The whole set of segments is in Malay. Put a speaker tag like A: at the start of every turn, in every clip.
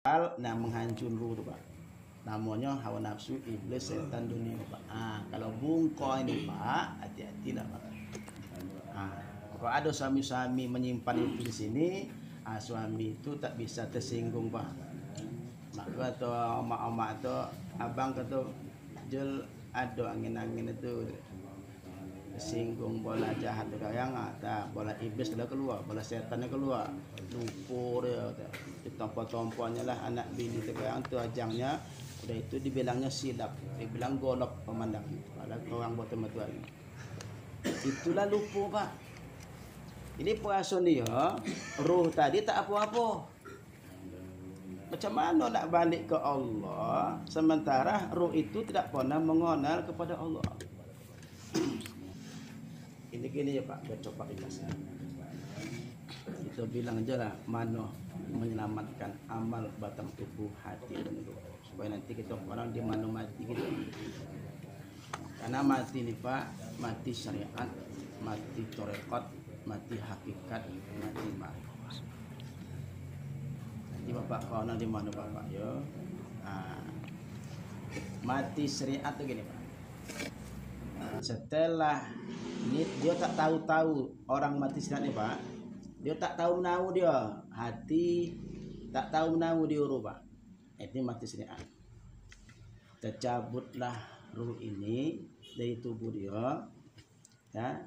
A: nah menghancur ruh tuh Pak. Namanya hawa nafsu, iblis, setan, dunia Pak. Kalau bungko ini Pak, hati-hati lah Pak. Kalau ada suami-suami menyimpan itu di sini, suami itu tak bisa tersinggung Pak. Maka atau emak-emak atau abang kata jel ada angin-angin itu singgung bola jahat tu yang bola iblis dah keluar, bola setan dah keluar, lumpur dia ditompo-tomponya lah anak bini tu yang tu ajangnya udah itu dibilangnya silap, dibilang golok pemandang, padahal orang buat tematuan itulah lupa Pak. Ini puasa dia ruh tadi tak apa-apa, macam mana nak balik ke Allah sementara ruh itu tidak pernah mengenal kepada Allah. Ini gini ya Pak, biar coba dikasih. Kita bilang aja lah mana menyelamatkan amal batang tubuh hati dan itu supaya nanti kita orang di mana mati gitu. Karena mati nih Pak, mati syariat, mati torekot, mati hakikat, mati ma'rifah. Nanti Bapak kalau di mana Bapak ya? Mati syariat tuh gini Pak. Setelah ini dia tak tahu orang mati syariat nih Pak, dia tak tahu menahu dia hati, tak tahu menahu dia ruh Pak. Ini mati syariat. Tercabutlah ruh ini dari tubuh dia, ya.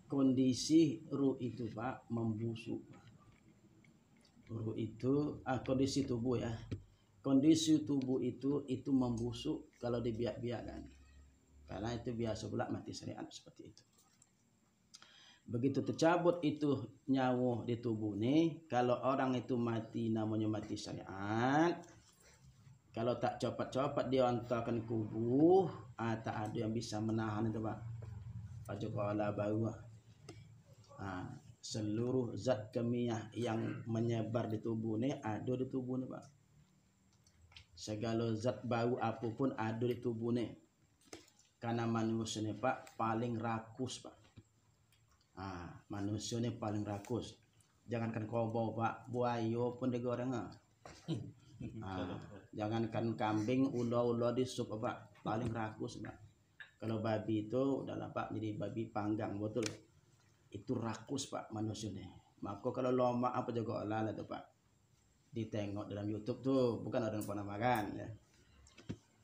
A: Kondisi ruh itu Pak membusuk. Ruh itu kondisi tubuh ya. Kondisi tubuh itu membusuk kalau dibiak-biakkan. Karena itu biasa pula mati syariat seperti itu. Begitu tercabut itu nyawa di tubuh nih, kalau orang itu mati namanya mati syariat. Kalau tak cepat-cepat dia hantarkan kubur, tak ada yang bisa menahan itu Pak. Pajokola bau. Seluruh zat kimiah yang menyebar di tubuh nih ada di tubuh nih Pak. Segala zat bau apapun ada di tubuh nih. Karena manusia ini Pak paling rakus Pak. Manusia ini paling rakus. Jangankan kobau Pak, buaya pun digoreng. Jangankan kambing, ulo-ulo di sup Pak, paling rakus Pak. Kalau babi itu udahlah Pak, jadi babi panggang betul. Itu rakus Pak manusia ini. Maka kalau loma apa juga olah itu Pak. Ditengok dalam YouTube tuh, bukan orang pernah makan ya.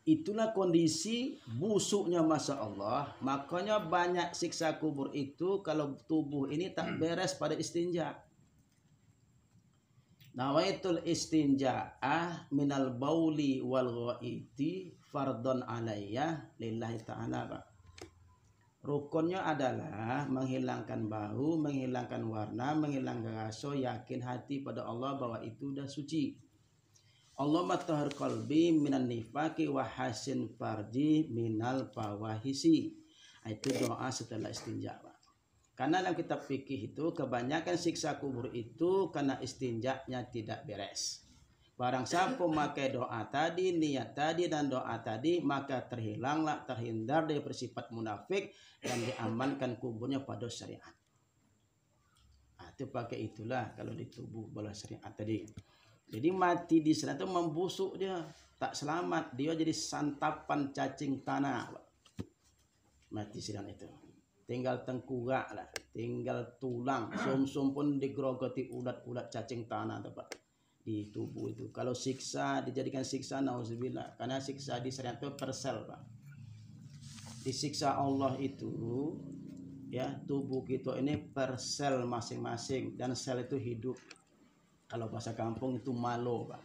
A: Itulah kondisi busuknya masa Allah. Makanya banyak siksa kubur itu kalau tubuh ini tak beres pada istinja. Nawaitul istinja'ah minal bauli wal ghaiti fardon alayya lillahi ta'ala Pak. Rukunnya adalah menghilangkan bau, menghilangkan warna, menghilangkan rasa, yakin hati pada Allah bahwa itu sudah suci. Allah matahar qalbi minan nifaqi wa hasin farji minal fawahisi. Itu doa setelah istinja Pak. Karena dalam kitab fikih itu kebanyakan siksa kubur itu karena istinjanya tidak beres. Barang siapa memakai doa tadi, niat tadi dan doa tadi, maka terhilanglah, terhindar dari bersifat munafik dan diamankan kuburnya pada syariat. Itu pakai itulah kalau di tubuh bola syariat tadi. Jadi mati di sana itu membusuk dia, tak selamat, dia jadi santapan cacing tanah. Mati sidan itu. Tinggal tengkorak lah, tinggal tulang, sum-sum pun digerogoti ulat-ulat cacing tanah Pak di tubuh itu. Kalau siksa dijadikan siksa nauzubillah, karena siksa di syariat itu persel Pak. Disiksa Allah itu ya, tubuh kita ini persel masing-masing dan sel itu hidup. Kalau bahasa kampung itu malo Pak.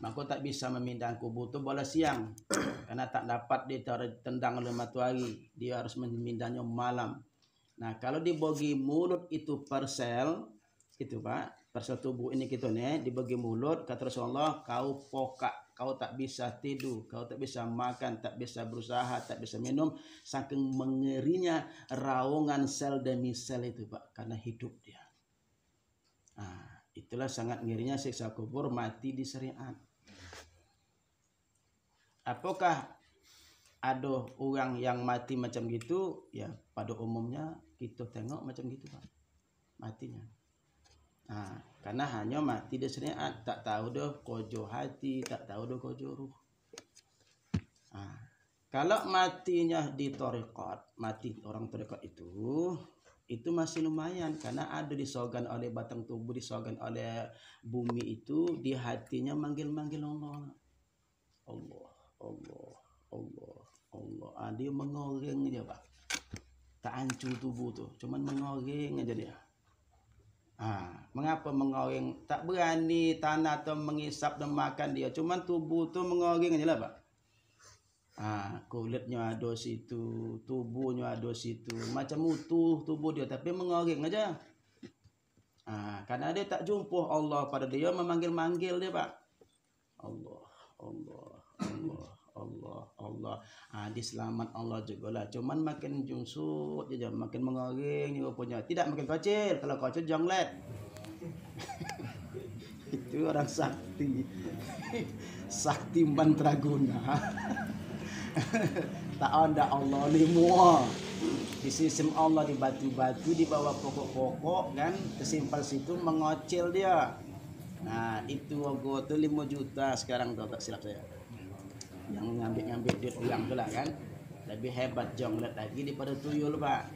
A: Maka tak bisa memindahkan kubur itu bola siang. Karena tak dapat ditendang oleh matahari. Dia harus memindahnya malam. Nah kalau dibagi mulut itu persel. Itu Pak. Persel tubuh ini kita nih. Dibagi mulut. Kata Rasulullah. Kau pokak. Kau tak bisa tidur. Kau tak bisa makan. Tak bisa berusaha. Tak bisa minum. Saking mengerinya raungan sel demi sel itu Pak. Karena hidup dia. Itulah sangat ngerinya siksa kubur mati di syariat. Apakah ada orang yang mati macam gitu? Ya pada umumnya kita tengok macam gitu Pak. Matinya. Karena hanya mati di syariat, tak tahu dah kojo hati, tak tahu dah kojo ruh. Kalau matinya di tarekat, mati orang tarekat itu masih lumayan karena ada disogan oleh batang tubuh, disogan oleh bumi itu, di hatinya manggil-manggil Allah. Allah, Allah, Allah, Allah. Dia mengoreng aja, Pak. Tak hancur tubuh tu, cuman mengoreng aja dia. Mengapa mengoreng? Tak berani tanah atau mengisap dan makan dia, cuman tubuh tu mengoreng aja lah, Pak. Kulitnya ada situ, tubuhnya ada situ, macam utuh tubuh dia tapi mengoreng aja. Karena dia tak jumpa Allah pada dia, memanggil-manggil dia, Pak. Allah, Allah, Allah, Allah, Allah. Di selamat Allah juga lah. Cuman makin jungsut aja, makin mengoreng juga punya. Tidak makin kecil. Kalau kecil jonglet. Itu orang sakti. Sakti mantraguna. Tak ada Allah lima. Di sistem Allah di batu-batu, di bawah pokok-pokok kan, tersimpan situ mengocil dia. Itu ogo tu 5 juta sekarang tuh, tak silap saya. Yang ngambil duit uang tu lah kan. Lebih hebat jonglet lagi daripada tuyul, Pak.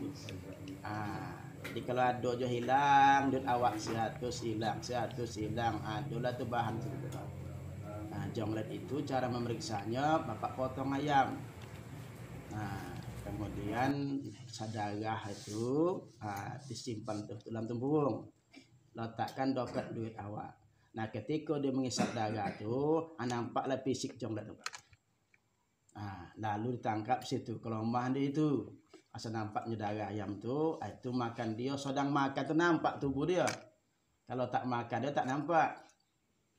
A: Jadi kalau ada je hilang, duit awak 100 hilang, 100 hilang. Itulah tu bahan tu. Jonglet itu cara memeriksanya, Bapak potong ayam. Kemudian sadarah itu disimpan dalam tempurung. Letakkan dompet duit awak. Ketika dia mengisap darah tu, nampaklah fisik jonglet tu. Lalu ditangkap situ kelomah dia itu. Asal nampaknya darah ayam tu, itu makan dia, sedang makan tu nampak tubuh dia. Kalau tak makan dia tak nampak.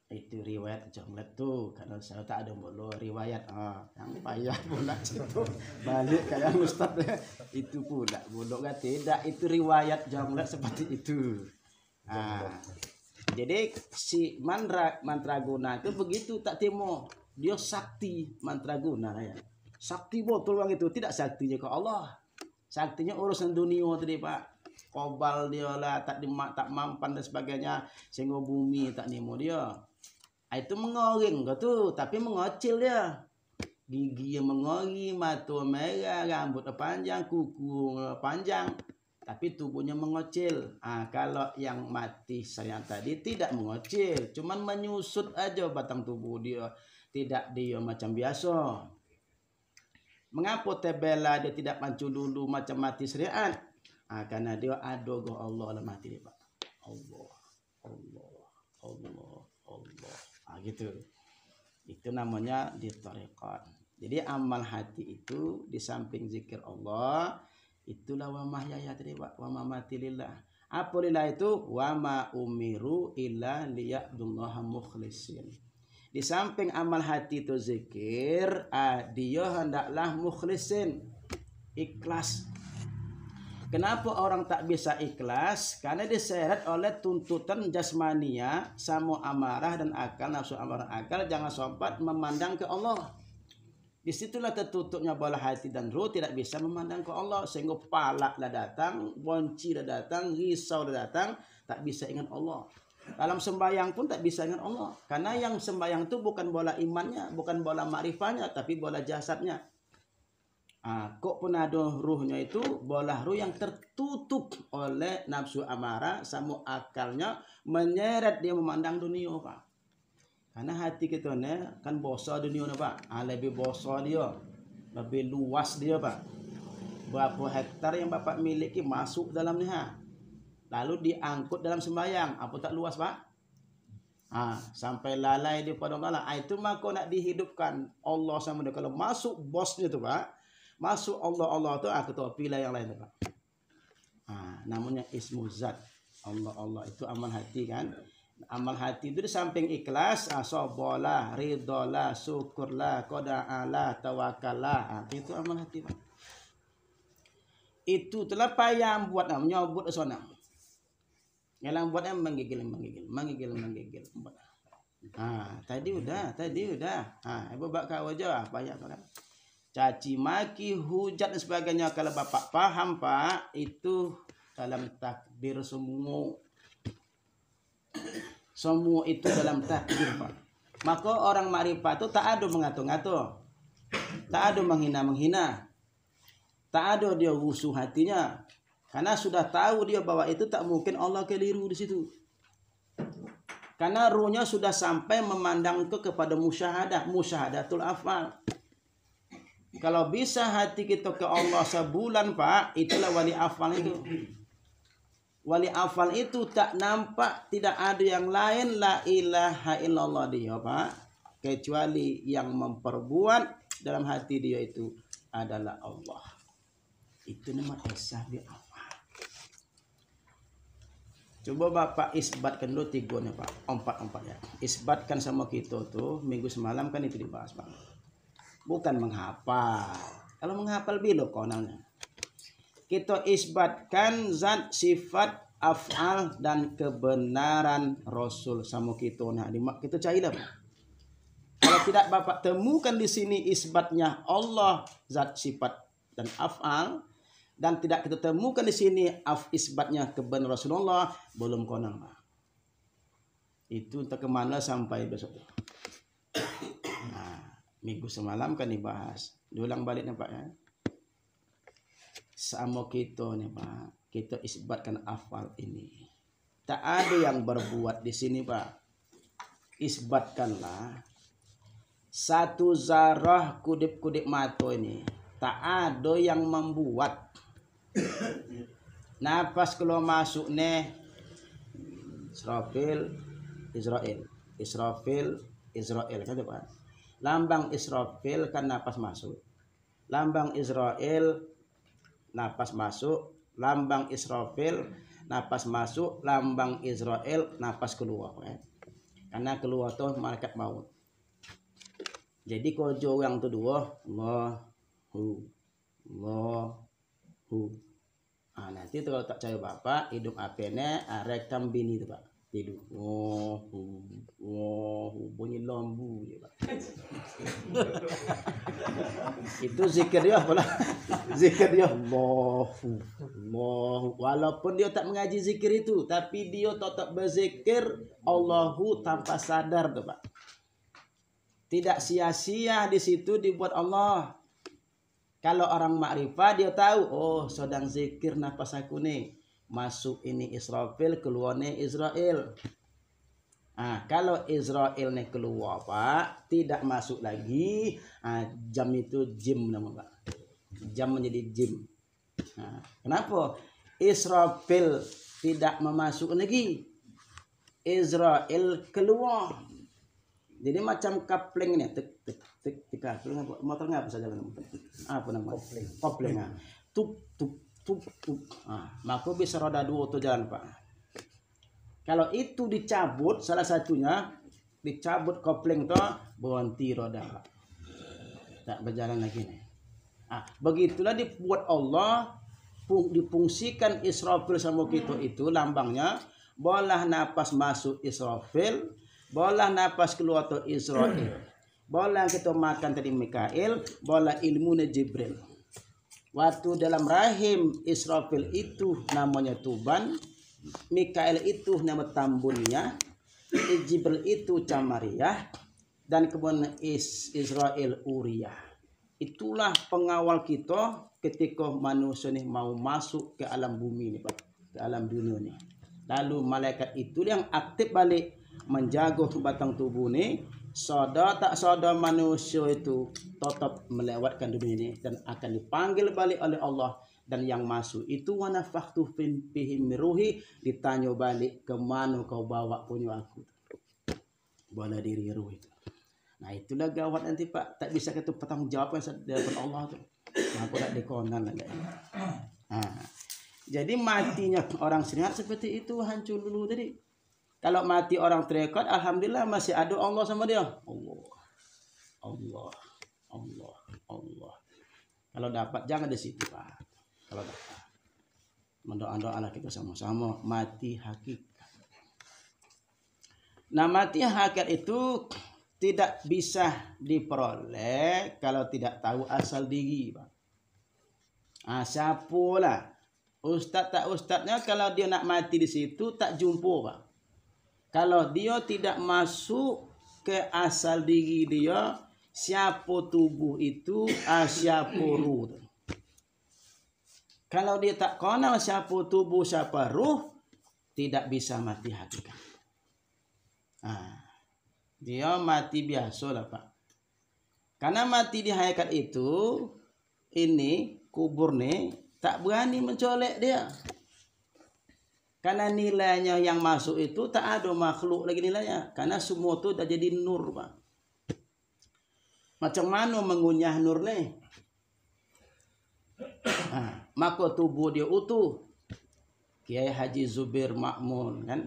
A: Itu riwayat jonglet tu. Kalau saya tak ada mulu riwayat yang payah pula situ. Balik kayak ustaz itu pula bodoh kan, tidak, itu riwayat jonglet seperti itu. Jadi si mantraguna itu begitu, tak temo dia sakti mantraguna ya. Sakti betul orang itu, tidak saktinya ke Allah. Saktinya urusan dunia tadi, Pak. Kobal dia lah, tak mampan dan sebagainya, sehingga bumi tak nemo dia. Itu mengoreng tu, tapi mengocil dia. Gigi yang mengori, mata merah, rambut panjang, kuku panjang, tapi tubuhnya mengocil. Kalau yang mati saya tadi tidak mengocil, cuman menyusut aja batang tubuh dia, tidak dia macam biasa. Mengapa tebela dia tidak mancu dulu macam mati syariat? Karena dia ada go Allah lah mati dia, Pak. Allah, Allah, Allah, Allah. Gitu. Itu namanya di tarekat. Jadi amal hati itu di samping zikir Allah, itulah wa mahyaya tadi, Pak, wa mamati lillah. Apa lillah itu? Wa ma umiru illa liya'budullaha mukhlisin. Di samping amal hati itu zikir, dia hendaklah mukhlisin, ikhlas. Kenapa orang tak bisa ikhlas? Karena diseret oleh tuntutan jasmania, sama amarah dan akal, nafsu amarah akal, jangan sempat memandang ke Allah. Disitulah tertutupnya bola hati dan ruh, tidak bisa memandang ke Allah, sehingga palak dah datang, bonci dah datang, risau dah datang, tak bisa ingat Allah. Dalam sembahyang pun tak bisa ingat Allah, karena yang sembahyang itu bukan bola imannya, bukan bola makrifahnya, tapi bola jasadnya. Kok pun ada ruhnya itu, bola ruh yang tertutup oleh nafsu amarah sama akalnya, menyeret dia memandang dunia, Pak. Karena hati kita ni kan besar dunia ni, Pak. Lebih besar dia, lebih luas dia, Pak. Berapa hektar yang Bapak miliki masuk dalam ni, lalu diangkut dalam sembahyang. Apa tak luas, Pak? Sampai lalai dia pada Allah. Itu maka nak dihidupkan Allah sama dia. Kalau masuk bosnya tu, Pak, masuk Allah tu, aku tahu pilih yang lain tu, Pak. Namanya ismu zat. Allah itu amal hati kan. Amal hati itu di samping ikhlas, sabarlah, ridhalah, syukurlah, qada'alah, tawakkallah. Itu amal hati, Pak. Itu telah payah buat nyobot sana. Yang buatnya menggigil. Tadi udah. Ibu bak kau aja payah kan. Caci maki, hujat dan sebagainya, kalau Bapak paham, Pak, itu dalam takbir semua. Semua itu dalam takdir, Pak. Maka orang makrifat itu tak ada mengatur-ngatur. Tak ada menghina-menghina. Tak ada dia rusuh hatinya. Karena sudah tahu dia bahwa itu tak mungkin Allah keliru di situ. Karena ruhnya sudah sampai memandang itu kepada musyahadatul afal. Kalau bisa hati kita ke Allah sebulan, Pak, itulah wali afal itu. Wali afal itu tak nampak, tidak ada yang lain, la ilaha illallah dia, Pak. Kecuali yang memperbuat dalam hati dia itu adalah Allah. Itu nama Esa bi awal. Coba Bapak isbatkan dulu 3 nya, Pak. 4 ya. Isbatkan sama kita tuh minggu semalam kan itu dibahas, Pak. Bukan menghafal. Kalau menghafal bilo konalnya. Kita isbatkan zat, sifat, af'al dan kebenaran Rasul sama kita. Nah, kita carilah, Pak. Kalau tidak Bapak temukan di sini isbatnya Allah, zat, sifat dan af'al, dan tidak kita temukan di sini isbatnya kebenaran Rasulullah, belum konang, Pak. Itu entah kemana sampai besok. Nah, minggu semalam kan dibahas. Diulang baliknya, Pak, ya. Sama kita nih, Pak. Kita isbatkan afal ini. Tak ada yang berbuat di sini, Pak. Isbatkanlah. Satu zarah kudip-kudip mata ini. Tak ada yang membuat. Napas kalau masuk nih Israfil, Israel. Israfil, Israel. Kan, Pak? Lambang Israfil kan napas masuk. Lambang Israel napas masuk. Lambang Israfil napas masuk. Lambang Israel napas keluar. Karena keluar tuh malaikat maut. Jadi kojo yang kedua Allahu. Nanti itu kalau tak cari Bapak hidup apene rekam bini itu, Pak. Hidup bunyi lembu ya, Pak. Itu zikir dia apalah. Zikir dia Allahu. Walaupun dia tak mengaji zikir itu, tapi dia tetap berzikir Allahu tanpa sadar tuh, Pak. Tidak sia-sia di situ dibuat Allah. Kalau orang makrifat dia tahu, oh sedang zikir nafas aku nih. Masuk ini Israfil, keluar nih Israel. Kalau Israel nih keluar, Pak, tidak masuk lagi. Jam itu jim nama, Pak. Jam menjadi jim. Kenapa? Israfil tidak memasuk lagi. Israel keluar. Jadi macam kapling ini, kapling motor ngapa saja apa namanya? Kopling. Tuk. Maka bisa roda 2 tuh jalan, Pak. Kalau itu dicabut salah satunya, dicabut kopling tuh berhenti roda, Pak. Tak berjalan lagi nih. Begitulah dibuat Allah, difungsikan Israfil sama kita itu lambangnya, bolah napas masuk Israfil, bolah napas keluar tuh Israel. Bolah kita makan tadi Mikail, bolah ilmunya Jibril. Waktu dalam rahim Israfil itu namanya Tuban, Mikail itu nama tambunnya, Jibril itu Camariyah, dan kemudian Israel Uriyah. Itulah pengawal kita ketika manusia ini mau masuk ke alam bumi ini, Pak, ke alam dunia ini. Lalu malaikat itu yang aktif balik menjaga batang tubuh ini. Soda tak soda manusia itu tetap melewatkan dunia ini dan akan dipanggil balik oleh Allah, dan yang masuk itu wa nafakhtu fihi min ruhi, ditanya balik kemana kau bawa punya aku, bala diri ruh itu. Nah itulah gawat nanti, Pak, tak bisa kita bertanggung jawab dari Allah tuh. Aku tak dikonan ada. Jadi matinya orang seringat seperti itu hancur dulu tadi. Kalau mati orang terikat, alhamdulillah masih ada Allah sama dia. Allah. Kalau dapat jangan di situ, Pak. Kalau dapat, mendoa-doa anak kita sama-sama mati hakikat. Nah, mati hakikat itu tidak bisa diperoleh kalau tidak tahu asal diri, Pak. Siapalah ustaz tak ustaznya, kalau dia nak mati di situ tak jumpa, Pak. Kalau dia tidak masuk ke asal diri dia, siapa tubuh itu, siapa ruh. Kalau dia tak kenal siapa tubuh, siapa ruh, tidak bisa mati hakikat. Dia mati biasa lah Pak. Karena mati di hakikat itu, ini kubur nih tak berani mencolek dia. Karena nilainya yang masuk itu tak ada makhluk lagi nilainya. Karena semua itu dah jadi nur Pak. Macam mana mengunyah nur nih? Maka tubuh dia utuh. Kiai Haji Zubair Makmun kan.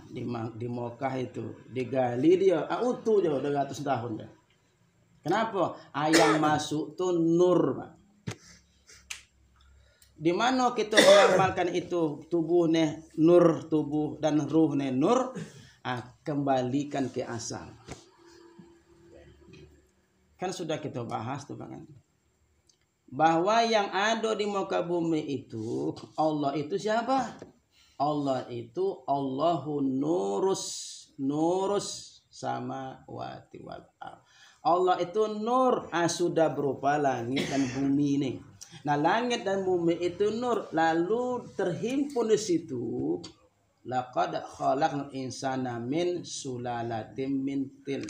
A: Di Mekah itu digali dia utuh dia 200 tahun dah. Kenapa? Yang masuk tuh nur Pak. Di mana kita mengamalkan itu tubuh nih nur tubuh dan ruh nih nur, kembalikan ke asal. Kan sudah kita bahas tuh Pak kan. Bahwa yang ada di muka bumi itu Allah itu siapa? Allah itu Allahu nurus samawati wal ardh. Allah itu nur, sudah berupa langit dan bumi ini. Nah, langit dan bumi itu nur, lalu terhimpun di situ. Laqad khalaqnal insana min sulalatin min tin.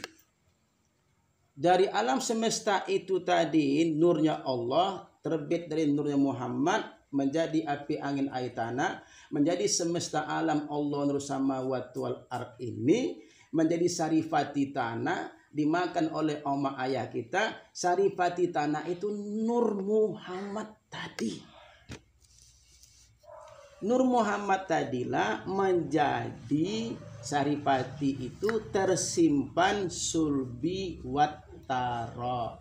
A: Dari alam semesta itu tadi nurnya Allah terbit dari nurnya Muhammad menjadi api angin air tanah, menjadi semesta alam Allah nur samawati wal ardh ini menjadi sarifati tanah dimakan oleh oma ayah kita. Sarifati tanah itu Nur Muhammad tadi. Nur Muhammad tadilah menjadi sarifati itu tersimpan sulbi wattara.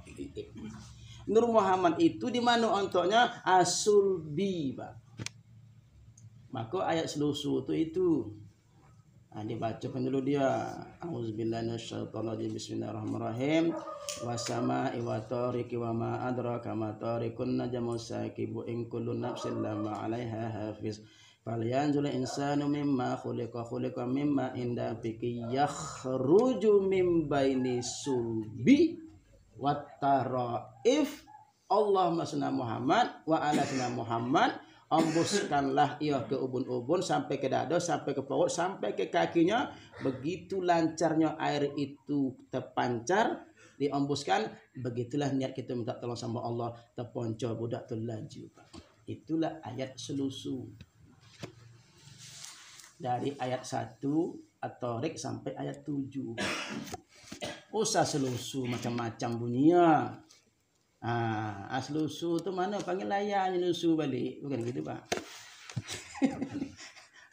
A: Nur Muhammad itu di mana untuknya asulbi Pak. Maka ayat selusu itu dibacakan dulu dia. Auzubillahi minasyaitonirrajim. Bismillahirrahmanirrahim. Wasama'i wa tariqi wa ma adraka ma tariqun najmu saqibu in kullu nafsin lama 'alaiha hafiz. Falyanzur insanu mimma khuliqa mimma inda fiki yakhruju mim baini sulbi wat taraif. Allahumma shalli Muhammad wa ala sayyidina Muhammad. Embuskanlah ia ke ubun-ubun sampai ke dada, sampai ke perut, sampai ke kakinya. Begitu lancarnya air itu terpancar, diembuskan. Begitulah niat kita minta tolong sama Allah, terponcol budak tu laju. Itulah ayat selusu. Dari ayat 1 At-Tariq sampai ayat 7. Usah selusu macam-macam bunyinya. Aslusu tu mana panggil layarnya lusu balik, bukan gitu Pak.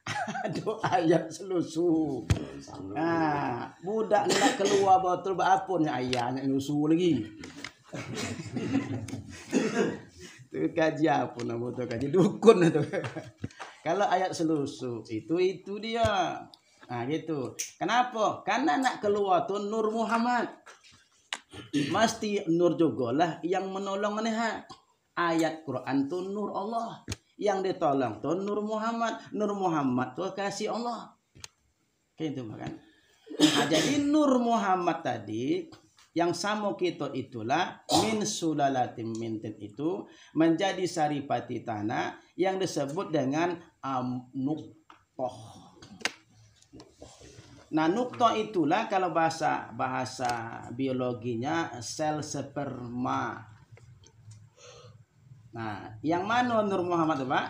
A: Ada ayat selusu. Budak ni nak keluar botol berapun ayahnya lusu lagi. Itu kaji apa nama tu, kaji dukun tu. Kalau ayat selusu itu dia. Gitu. Kenapa? Karena nak keluar tu Nur Muhammad. Mesti nur juga lah yang menolong nih. Ayat Quran tu nur Allah, yang ditolong tu nur Muhammad. Nur Muhammad tu kasih Allah. Kayak itu kan. Jadi nur Muhammad tadi yang sama kita itulah min sulalatim min tin itu menjadi saripati tanah yang disebut dengan nuqtah. Nah, nukta itulah kalau bahasa biologinya sel sperma. Nah, yang mana Nur Muhammad Pak?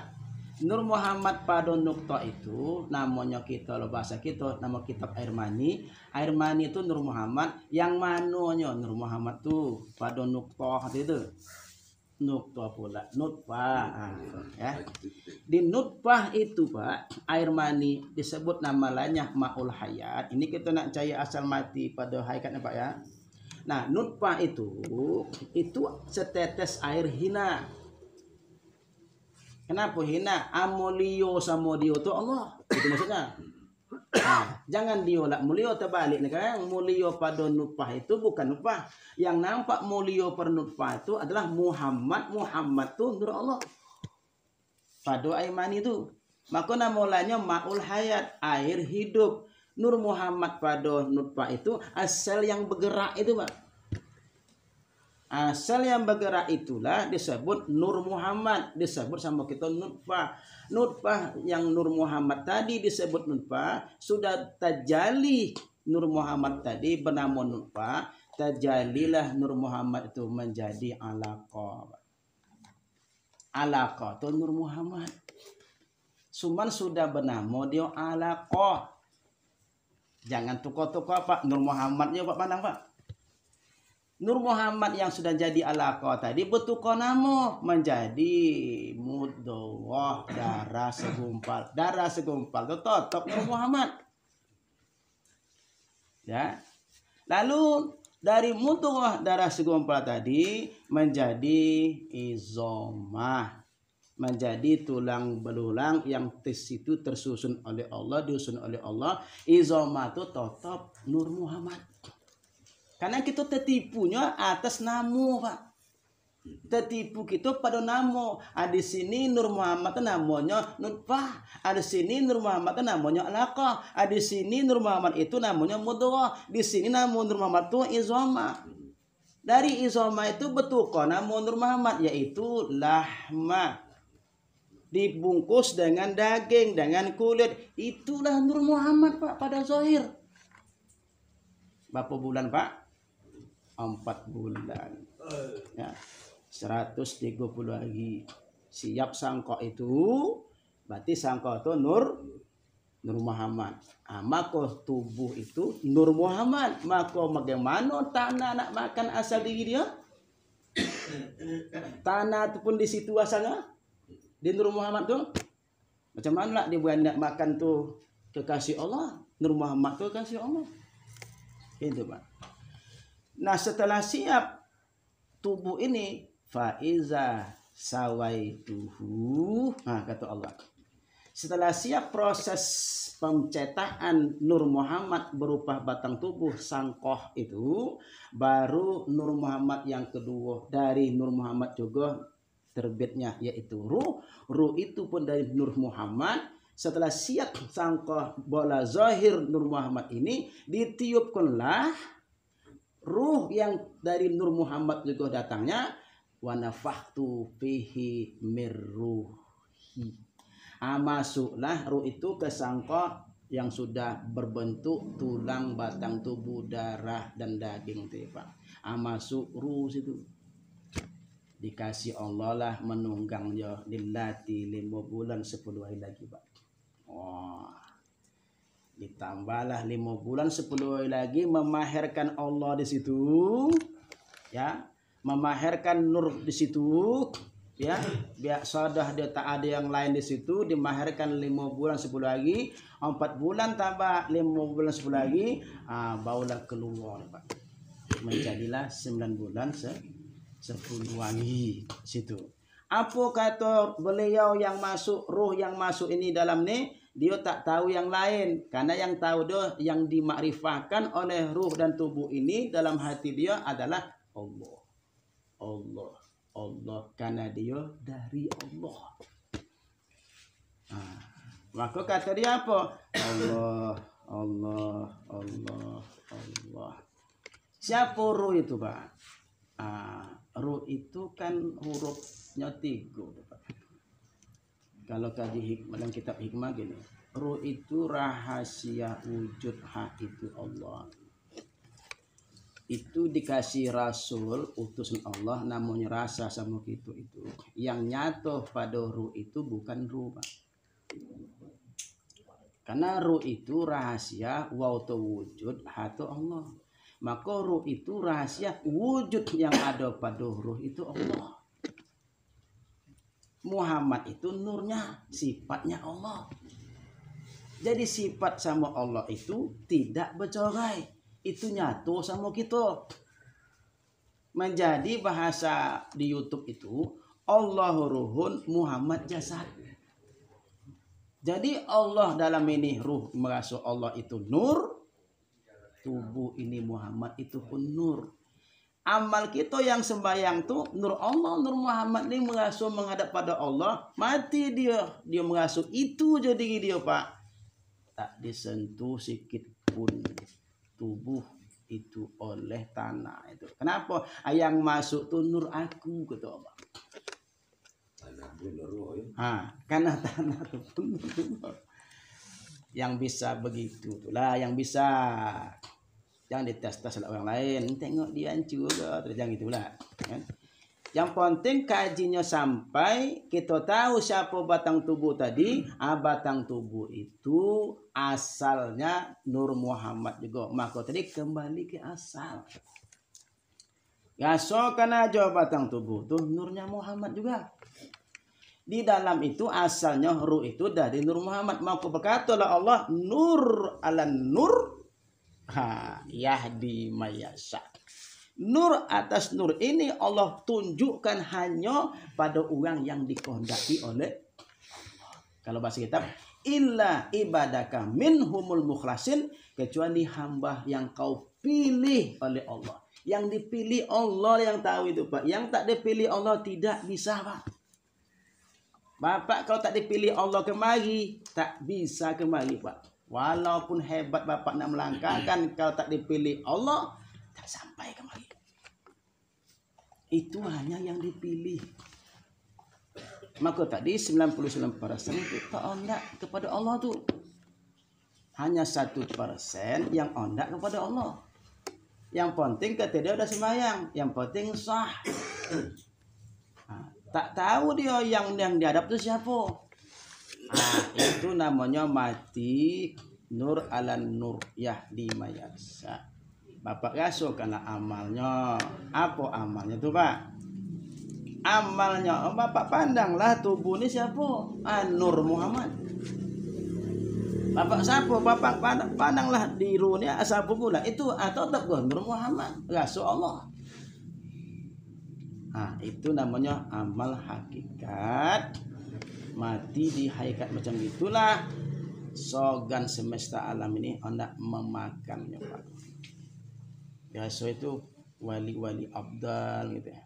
A: Nur Muhammad pada nukta itu namanya kita lo bahasa kita nama kitab air mani. Air mani itu Nur Muhammad. Yang mananya Nur Muhammad tuh pada nukta itu. Nukta pula nutfah ya. Di nutfah itu Pak, air mani disebut nama lainnya maul hayat. Ini kita nak cari asal mati pada hakikatnya Pak ya. Nah, nutfah itu setetes air hina. Kenapa hina? Amulio sama dia tu Allah. Itu maksudnya. Jangan diolak mulio terbalik nih kan. Mulio pada nutfah itu bukan nutfah. Yang nampak mulio per nutfah itu adalah Muhammad. Muhammad itu nur Allah. Pada air mani itu. Maka namanya maul hayat, air hidup. Nur Muhammad pada nutfah itu asal yang bergerak itu, Pak. Asal yang bergerak itulah disebut Nur Muhammad, disebut sama kita nutfah. Nutfah yang Nur Muhammad tadi disebut nutfah, sudah tajalli Nur Muhammad tadi bernama nutfah, tajalilah Nur Muhammad itu menjadi alaqah. Alaqah itu Nur Muhammad. Cuman sudah bernama dia alaqah. Jangan tukar-tukar, Pak. Nur Muhammadnya Pak pandang, Pak. Nur Muhammad yang sudah jadi alaqah tadi bertukar nama menjadi mudghah, darah segumpal. Darah segumpal itu tetap Nur Muhammad. Ya. Lalu dari mudghah darah segumpal tadi menjadi izamah, menjadi tulang belulang yang di situ tersusun oleh Allah, disusun oleh Allah. Izamah itu tetap Nur Muhammad. Karena kita tertipunya atas nama, Pak. Tertipu kita pada nama. Di sini Nur Muhammad itu namanya nutfah. Di sini Nur Muhammad itu namanya alaqah. Di sini Nur Muhammad itu namanya mudghah. Di sini nama Nur Muhammad itu izamah. Dari izamah itu bertukar nama Nur Muhammad, yaitu lahma. Dibungkus dengan daging, dengan kulit. Itulah Nur Muhammad, Pak, pada zahir. Berapa bulan, Pak? 4 bulan. Ya. 130 hari. Siap sangkok itu, berarti sangkok itu Nur Muhammad. Maka tubuh itu Nur Muhammad. Maka bagaimana tanah nak makan asal diri dia? Tanah itu pun di situ asalnya. Di Nur Muhammad tuh. Macam mana lah dia nak makan tuh kekasih Allah? Nur Muhammad tuh kekasih Allah. Itu, Pak. Nah, setelah siap tubuh ini, faiza sawaituhu. Nah, kata Allah. Setelah siap proses pencetakan Nur Muhammad berupa batang tubuh sangkoh itu, baru Nur Muhammad yang kedua. Dari Nur Muhammad juga terbitnya, yaitu ruh. Ruh itu pun dari Nur Muhammad. Setelah siap sangkoh bola zahir Nur Muhammad ini, ditiupkanlah ruh yang dari Nur Muhammad juga datangnya, wa nafakhtu fihi mirruhi. Masuklah ruh itu ke sangkok yang sudah berbentuk tulang, batang tubuh, darah dan daging itu, Pak. Masuk ruh situ. Dikasih Allah lah menunggangnya dilati 5 bulan 10 hari lagi, Pak. Ditambahlah 5 bulan 10 hari lagi, memaherkan Allah di situ, ya, memaherkan nur di situ, ya, biar sadah dia tak ada yang lain di situ, dimaherkan 5 bulan 10 lagi, 4 bulan tambah 5 bulan 10 lagi, barulah keluar, Pak. Menjadilah 9 bulan 10 lagi situ. Apa kata beliau yang masuk, ruh yang masuk ini dalam ni? Dia tak tahu yang lain, karena yang tahu dia, yang dimakrifahkan oleh ruh dan tubuh ini dalam hati dia adalah Allah. Allah, Allah, karena dia dari Allah. Maka kata dia apa? Allah, Allah, Allah, Allah. Siapa ruh itu, Pak? Ruh itu kan hurufnya 3, Pak. Kalau kaji hikmah dan kitab hikmah gini, ruh itu rahasia wujud hak itu Allah. Itu dikasih rasul utusan Allah, namanya rasa sama gitu itu. Yang nyata pada ruh itu bukan ruh, Pak. Karena ruh itu rahasia wautu wujud hak Allah. Maka ruh itu rahasia wujud yang ada pada ruh itu Allah. Muhammad itu nurnya, sifatnya Allah. Jadi sifat sama Allah itu tidak bercerai. Itu nyatu sama kita. Menjadi bahasa di YouTube itu, Allah ruhun, Muhammad jasad. Jadi Allah dalam ini ruh merasa Allah itu nur. Tubuh ini Muhammad itu pun nur. Amal kita yang sembahyang tuh nur Allah, nur Muhammad ini mengasuh menghadap pada Allah, mati dia mengasuh itu jadi dia Pak, tak disentuh sedikit pun tubuh itu oleh tanah itu. Kenapa? Yang masuk tuh nur aku kata Allah. Karena tanah itu pun nur. Yang bisa begitu itulah yang bisa. Jangan dites-tes oleh orang lain, tengok dia juga terus jangan gitulah kan. Yang penting kajinya sampai kita tahu siapa batang tubuh tadi. Batang tubuh itu asalnya Nur Muhammad juga, maka tadi kembali ke asal. Gasokan aja batang tubuh tuh nurnya Muhammad juga. Di dalam itu asalnya ruh itu dari Nur Muhammad, maka berkatalah Allah nur ala nur yahdi mayasya. Nur atas nur ini Allah tunjukkan hanya pada orang yang dikehendaki oleh Allah. Kalau bahasa kitab, illa ibadaka minhumul mukhlasin, kecuali hamba yang kau pilih oleh Allah. Yang dipilih Allah yang tahu itu Pak. Yang tak dipilih Allah tidak bisa Pak. Bapak kalau tak dipilih Allah kemari, tak bisa kemari Pak. Walaupun hebat Bapak nak melangkahkan, kalau tak dipilih Allah, tak sampai kemari. Itu hanya yang dipilih. Maka tadi 99% itu tak ondak kepada Allah tuh. Hanya 1% yang ondak kepada Allah. Yang penting ketika dia udah sembahyang, yang penting sah. Tak tahu dia yang dihadap itu siapa. Itu namanya mati nur ala nur yahdi mayasa. Bapak gaso karena amalnya. Apa amalnya tuh Pak? Amalnya Bapak pandanglah tubuh ini siapa? Nur Muhammad. Bapak siapa? Bapak pandanglah dirunya siapa pula? Itu atau tak Nur Muhammad. Gaso Allah. Itu namanya amal hakikat. Mati di hakikat macam itulah sogan semesta alam ini hendak memakannya Pak. Biasa itu wali-wali abdal gitu ya.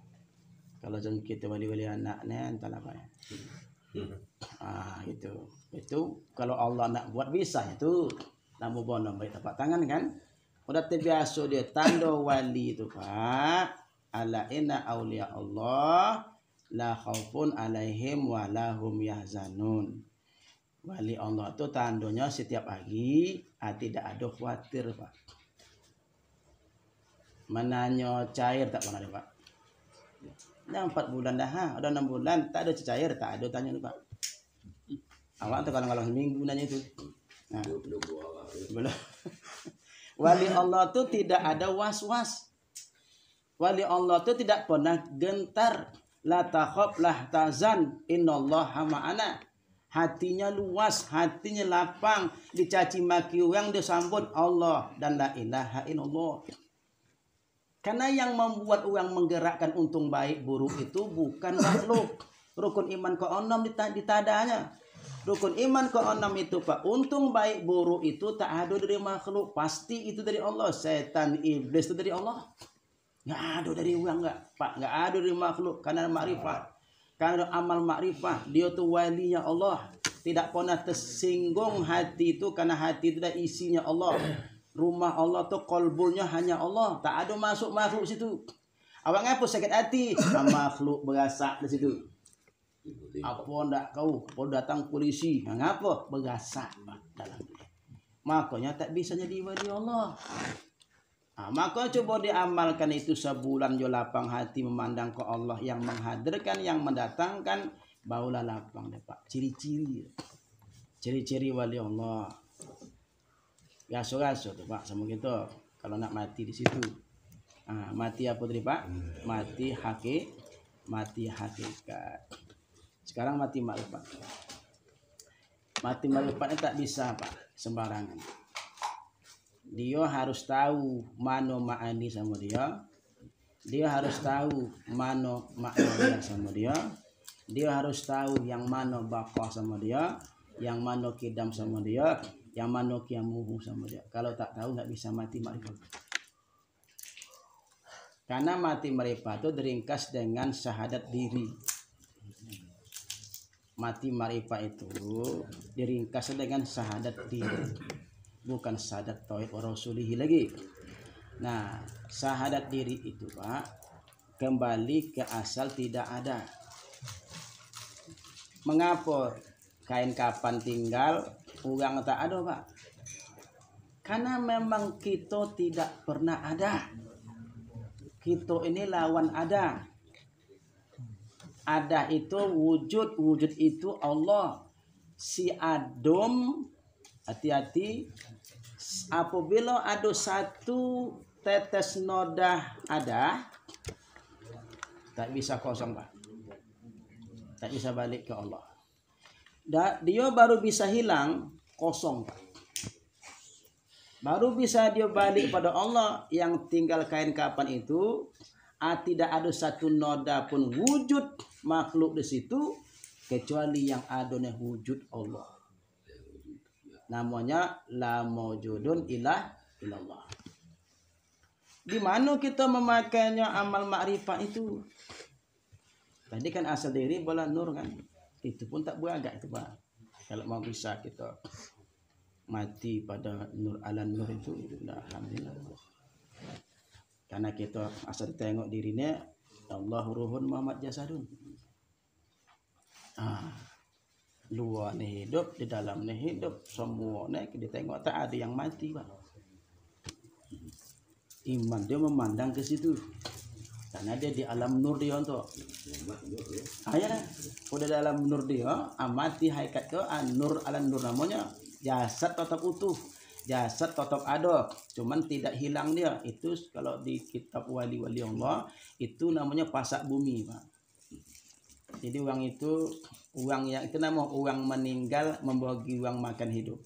A: Kalau jangan kita wali-wali anaknya entahlah Pak ya. Itu kalau Allah nak buat bisa itu. Namun bono baik tapak tangan kan. Udah terbiasa dia tanda wali itu Pak. Ala inna awliya Allah la khaufun alaihim wa lahum yahzanun. Wali Allah itu tandanya setiap hari tidak ada khawatir Pak. Mananya cair tak pernah ada Pak. Dah 4 bulan dah ada 6 bulan tak ada cair, tak ada tanya Pak. Awak tuh kalau seminggu nanya itu. Nah, belum. Wali Allah tuh tidak ada was-was. Wali Allah tuh tidak pernah gentar. La takhaf la tazan innallaha ma'ana. Hatinya luas, hatinya lapang, dicaci maki orang disambut Allah dan la ilaha illallah. Karena yang membuat orang menggerakkan untung baik buruk itu bukan makhluk. Rukun iman ke-6 ditadanya. Rukun iman ke-6 itu Pak, untung baik buruk itu tak ada dari makhluk, pasti itu dari Allah. Setan iblis itu dari Allah. Nggak ada dari orang nggak Pak, nggak ada dari makhluk. Karena makrifat, karena amal makrifat, dia tuh walinya Allah. Tidak pernah tersinggung hati itu, karena hati itu dah isinya Allah. Rumah Allah tuh kolbulnya hanya Allah, tak ada masuk makhluk situ. Awak ngapa sakit hati? Makhluk berasa di situ. Apa ndak kau? Kau datang polisi, ngapa berasa dalam dia. Makanya tak bisa jadi wali Allah. Maka coba diamalkan itu sebulan jo lapang hati memandang ke Allah yang menghadirkan, yang mendatangkan, baulah lapang deh Pak. Ciri-ciri wali Allah. Gaso-gaso tuh Pak sama kita. Kalau nak mati di situ. Mati apa tadi Pak? Mati hakikat. Sekarang mati makrifat. Mati makrifatnya tak bisa Pak, sembarangan. Dia harus tahu mana ma'ani sama dia. Dia harus tahu mana makna sama dia. Dia harus tahu yang mana baqa sama dia, yang mana kidam sama dia, yang mana kiamuhu sama dia. Kalau tak tahu nggak bisa mati makrifat. Karena mati marifat itu diringkas dengan syahadat diri. Mati marifat itu diringkas dengan syahadat diri, bukan syahadat tauhid wa rasulihi lagi. Nah, syahadat diri itu Pak kembali ke asal tidak ada. Mengapa kain kapan tinggal, uang tak ada Pak? Karena memang kita tidak pernah ada. Kita ini lawan ada. Ada itu wujud, wujud itu Allah. Si Adam, hati-hati, apabila ada satu tetes noda ada, tak bisa kosong Pak. Tak bisa balik ke Allah. Dia baru bisa hilang kosong Pak. Baru bisa dia balik pada Allah. Yang tinggal kain kapan itu, tidak ada satu noda pun wujud makhluk di situ kecuali yang adanya wujud Allah. Namanya la maujudun ilallah. Di mana kita memakainya amal makrifat itu? Tadi kan asal diri bola nur kan. Itu pun tak beragak itu Pak. Kalau mau bisa kita mati pada nur ala nur itu, alhamdulillah. Karena kita asal tengok dirinya Allahu ruhun Muhammad jasadun. Luar ni hidup, di dalam ni hidup, semua ni kita tengok tak ada yang mati Pak. Iman dia memandang ke situ. Karena dia di alam nur dia tu. Ya, udah dalam nur dia, amati hakikat ke nur ala nur namanya. Jasad tetap utuh. Jasad tetap ada, cuman tidak hilang dia. Itu kalau di kitab wali-wali Allah itu namanya pasak bumi, Pak. Jadi uang itu uang yang itu namanya uang meninggal membagi uang makan hidup.